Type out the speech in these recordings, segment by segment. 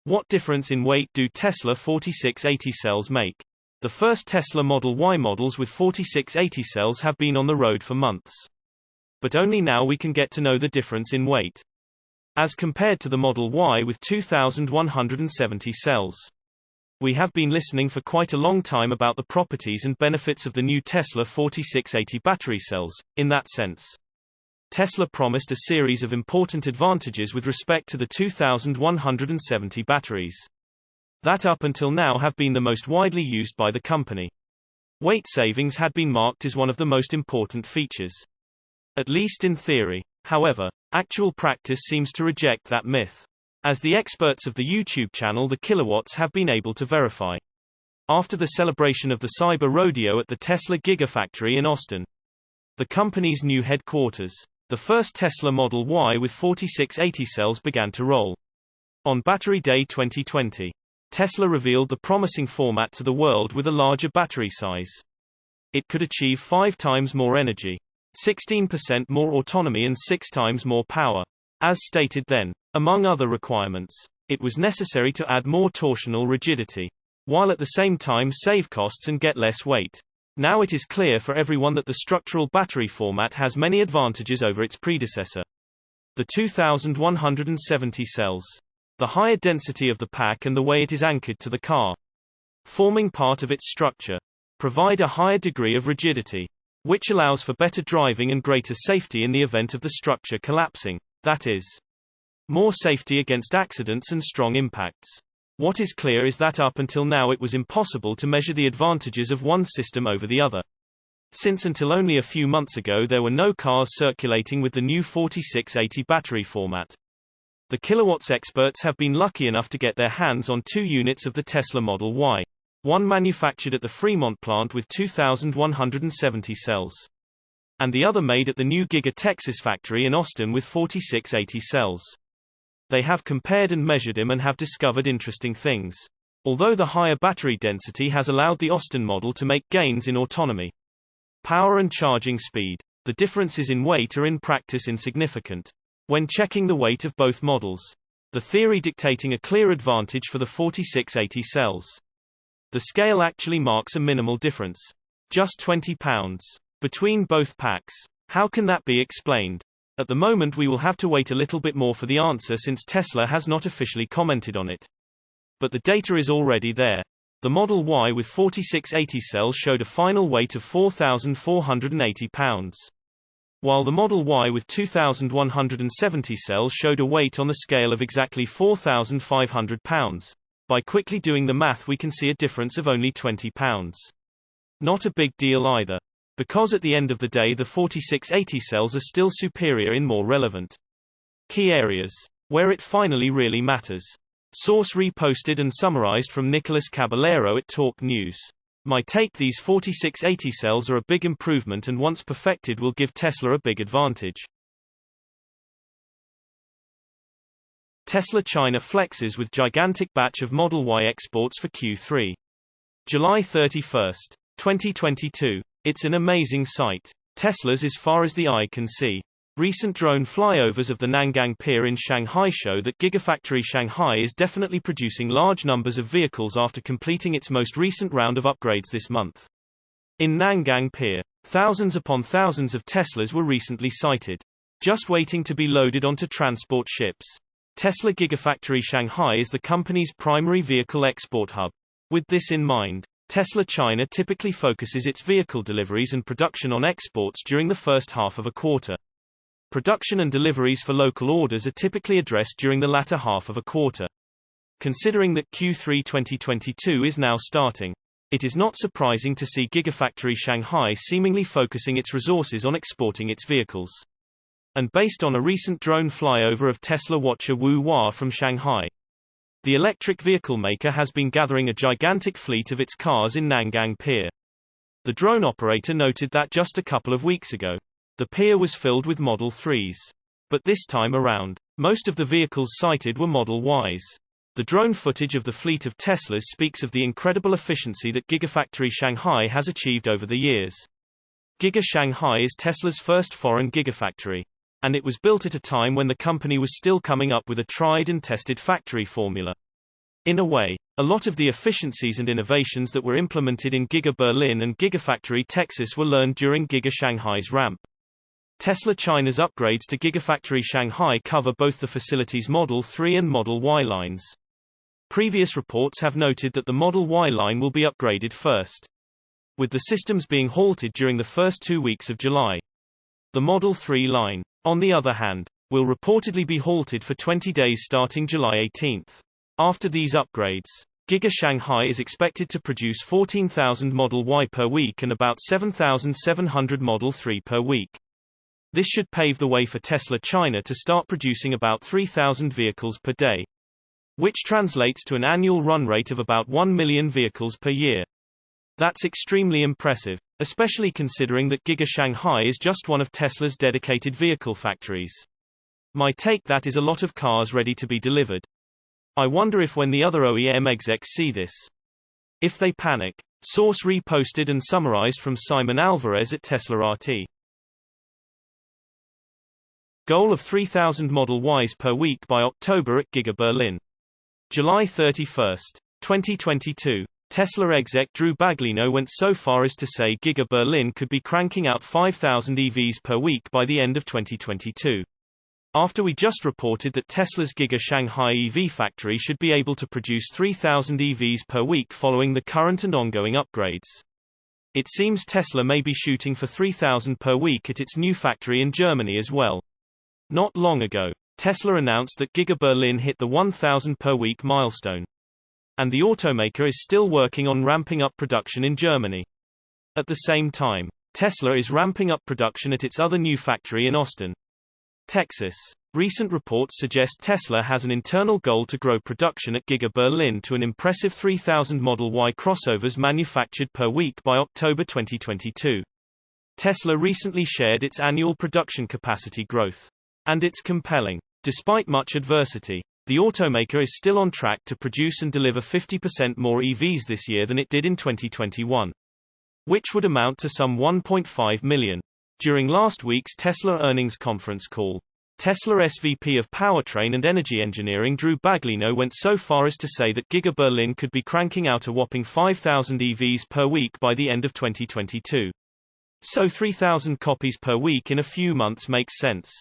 What difference in weight do Tesla 4680 cells make? The first Tesla Model Y models with 4680 cells have been on the road for months. But only now we can get to know the difference in weight, as compared to the Model Y with 2170 cells. We have been listening for quite a long time about the properties and benefits of the new Tesla 4680 battery cells. In that sense, Tesla promised a series of important advantages with respect to the 2170 batteries that up until now have been the most widely used by the company. Weight savings had been marked as one of the most important features, at least in theory. However, actual practice seems to reject that myth, as the experts of the YouTube channel The Kilowatts have been able to verify. After the celebration of the Cyber Rodeo at the Tesla Giga factory in Austin, the company's new headquarters, the first Tesla Model Y with 4680 cells began to roll. On Battery Day 2020, Tesla revealed the promising format to the world with a larger battery size. It could achieve 5 times more energy, 16% more autonomy and 6 times more power. As stated then, among other requirements, it was necessary to add more torsional rigidity, while at the same time save costs and get less weight. Now it is clear for everyone that the structural battery format has many advantages over its predecessor. The 2170 cells, the higher density of the pack and the way it is anchored to the car, forming part of its structure, provide a higher degree of rigidity, which allows for better driving and greater safety in the event of the structure collapsing. That is, more safety against accidents and strong impacts. What is clear is that up until now it was impossible to measure the advantages of one system over the other, since until only a few months ago there were no cars circulating with the new 4680 battery format. The Kilowatts experts have been lucky enough to get their hands on 2 units of the Tesla Model Y, one manufactured at the Fremont plant with 2170 cells, and the other made at the new Giga Texas factory in Austin with 4680 cells. They have compared and measured them and have discovered interesting things. Although the higher battery density has allowed the Austin model to make gains in autonomy, power and charging speed, the differences in weight are in practice insignificant. When checking the weight of both models, the theory dictating a clear advantage for the 4680 cells, the scale actually marks a minimal difference, just 20 pounds, between both packs. How can that be explained? At the moment we will have to wait a little bit more for the answer since Tesla has not officially commented on it. But the data is already there. The Model Y with 4680 cells showed a final weight of 4,480 pounds, while the Model Y with 2,170 cells showed a weight on the scale of exactly 4,500 pounds. By quickly doing the math we can see a difference of only 20 pounds. Not a big deal either, because at the end of the day the 4680 cells are still superior in more relevant key areas, where it finally really matters. Source reposted and summarized from Nicholas Caballero at Talk News. My take: these 4680 cells are a big improvement and once perfected will give Tesla a big advantage. Tesla China flexes with gigantic batch of Model Y exports for Q3. July 31, 2022. It's an amazing sight. Teslas as far as the eye can see. Recent drone flyovers of the Nangang Pier in Shanghai show that Gigafactory Shanghai is definitely producing large numbers of vehicles after completing its most recent round of upgrades this month. In Nangang Pier, thousands upon thousands of Teslas were recently sighted, just waiting to be loaded onto transport ships. Tesla Gigafactory Shanghai is the company's primary vehicle export hub. With this in mind, Tesla China typically focuses its vehicle deliveries and production on exports during the first half of a quarter. Production and deliveries for local orders are typically addressed during the latter half of a quarter. Considering that Q3 2022 is now starting, it is not surprising to see Gigafactory Shanghai seemingly focusing its resources on exporting its vehicles. And based on a recent drone flyover of Tesla watcher Wu Hua from Shanghai, the electric vehicle maker has been gathering a gigantic fleet of its cars in Nangang Pier. The drone operator noted that just a couple of weeks ago, the pier was filled with Model 3s. But this time around, most of the vehicles sighted were Model Ys. The drone footage of the fleet of Teslas speaks of the incredible efficiency that Gigafactory Shanghai has achieved over the years. Giga Shanghai is Tesla's first foreign gigafactory, and it was built at a time when the company was still coming up with a tried and tested factory formula. In a way, a lot of the efficiencies and innovations that were implemented in Giga Berlin and Gigafactory Texas were learned during Giga Shanghai's ramp. Tesla China's upgrades to Gigafactory Shanghai cover both the facility's Model 3 and Model Y lines. Previous reports have noted that the Model Y line will be upgraded first, with the systems being halted during the first 2 weeks of July. The Model 3 line, on the other hand, will reportedly be halted for 20 days starting July 18. After these upgrades, Giga Shanghai is expected to produce 14,000 Model Y per week and about 7,700 Model 3 per week. This should pave the way for Tesla China to start producing about 3,000 vehicles per day, which translates to an annual run rate of about 1 million vehicles per year. That's extremely impressive, especially considering that Giga Shanghai is just one of Tesla's dedicated vehicle factories. My take: that is a lot of cars ready to be delivered. I wonder if when the other OEM execs see this, if they panic. Source reposted and summarized from Simon Alvarez at Tesla RT. Goal of 3,000 Model Ys per week by October at Giga Berlin. July 31, 2022. Tesla exec Drew Baglino went so far as to say Giga Berlin could be cranking out 5,000 EVs per week by the end of 2022. After we just reported that Tesla's Giga Shanghai EV factory should be able to produce 3,000 EVs per week following the current and ongoing upgrades. It seems Tesla may be shooting for 3,000 per week at its new factory in Germany as well. Not long ago, Tesla announced that Giga Berlin hit the 1,000 per week milestone. And the automaker is still working on ramping up production in Germany. At the same time, Tesla is ramping up production at its other new factory in Austin, Texas. Recent reports suggest Tesla has an internal goal to grow production at Giga Berlin to an impressive 3,000 Model Y crossovers manufactured per week by October 2022. Tesla recently shared its annual production capacity growth. And it's compelling. Despite much adversity, the automaker is still on track to produce and deliver 50% more EVs this year than it did in 2021, which would amount to some 1.5 million. During last week's Tesla earnings conference call, Tesla SVP of Powertrain and Energy Engineering Drew Baglino went so far as to say that Giga Berlin could be cranking out a whopping 5,000 EVs per week by the end of 2022. So 3,000 copies per week in a few months makes sense.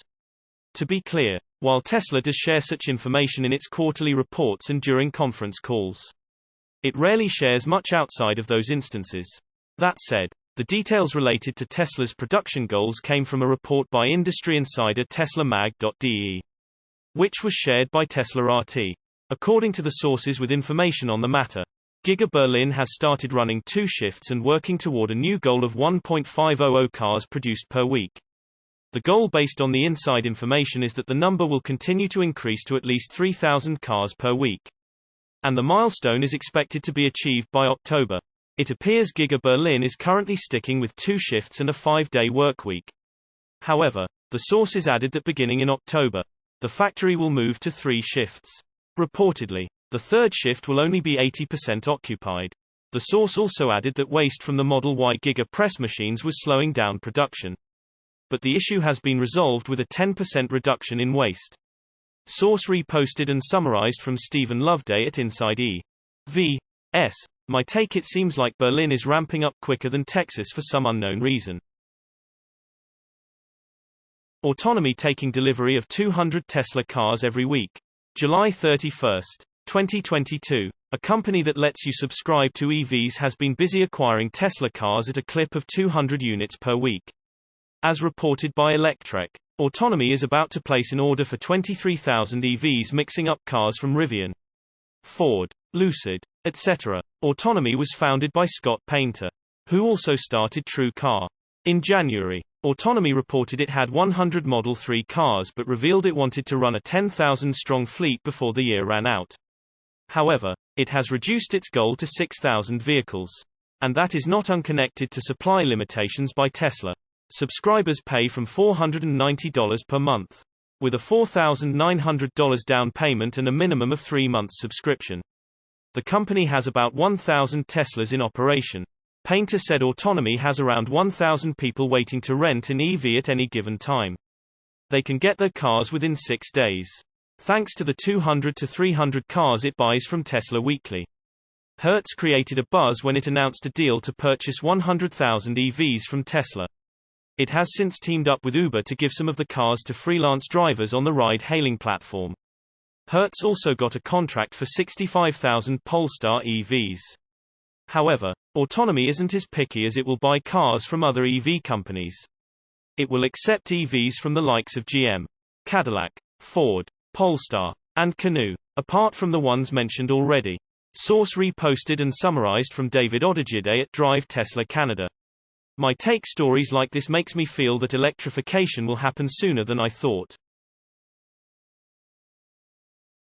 To be clear, while Tesla does share such information in its quarterly reports and during conference calls, it rarely shares much outside of those instances. That said, the details related to Tesla's production goals came from a report by industry insider TeslaMag.de, which was shared by Tesla RT. According to the sources with information on the matter, Giga Berlin has started running 2 shifts and working toward a new goal of 1.500 cars produced per week. The goal based on the inside information is that the number will continue to increase to at least 3,000 cars per week. And the milestone is expected to be achieved by October. It appears Giga Berlin is currently sticking with 2 shifts and a 5-day workweek. However, the sources added that beginning in October, the factory will move to 3 shifts. Reportedly, the 3rd shift will only be 80% occupied. The source also added that waste from the Model Y Giga press machines was slowing down production. But the issue has been resolved with a 10% reduction in waste. Source reposted and summarized from Stephen Loveday at Inside EVs. My take: it seems like Berlin is ramping up quicker than Texas for some unknown reason. Autonomy taking delivery of 200 Tesla cars every week. July 31, 2022. A company that lets you subscribe to EVs has been busy acquiring Tesla cars at a clip of 200 units per week. As reported by Electrek, Autonomy is about to place an order for 23,000 EVs, mixing up cars from Rivian, Ford, Lucid, etc. Autonomy was founded by Scott Painter, who also started True Car. In January, Autonomy reported it had 100 Model 3 cars but revealed it wanted to run a 10,000-strong fleet before the year ran out. However, it has reduced its goal to 6,000 vehicles. And that is not unconnected to supply limitations by Tesla. Subscribers pay from $490 per month, with a $4,900 down payment and a minimum of 3 months subscription. The company has about 1,000 Teslas in operation. Painter said Autonomy has around 1,000 people waiting to rent an EV at any given time. They can get their cars within 6 days. thanks to the 200 to 300 cars it buys from Tesla weekly. Hertz created a buzz when it announced a deal to purchase 100,000 EVs from Tesla. It has since teamed up with Uber to give some of the cars to freelance drivers on the ride-hailing platform. Hertz also got a contract for 65,000 Polestar EVs. However, Autonomy isn't as picky as it will buy cars from other EV companies. It will accept EVs from the likes of GM, Cadillac, Ford, Polestar, and Canoo, apart from the ones mentioned already. Source reposted and summarized from David Odejide at Drive Tesla Canada. My take: stories like this makes me feel that electrification will happen sooner than I thought.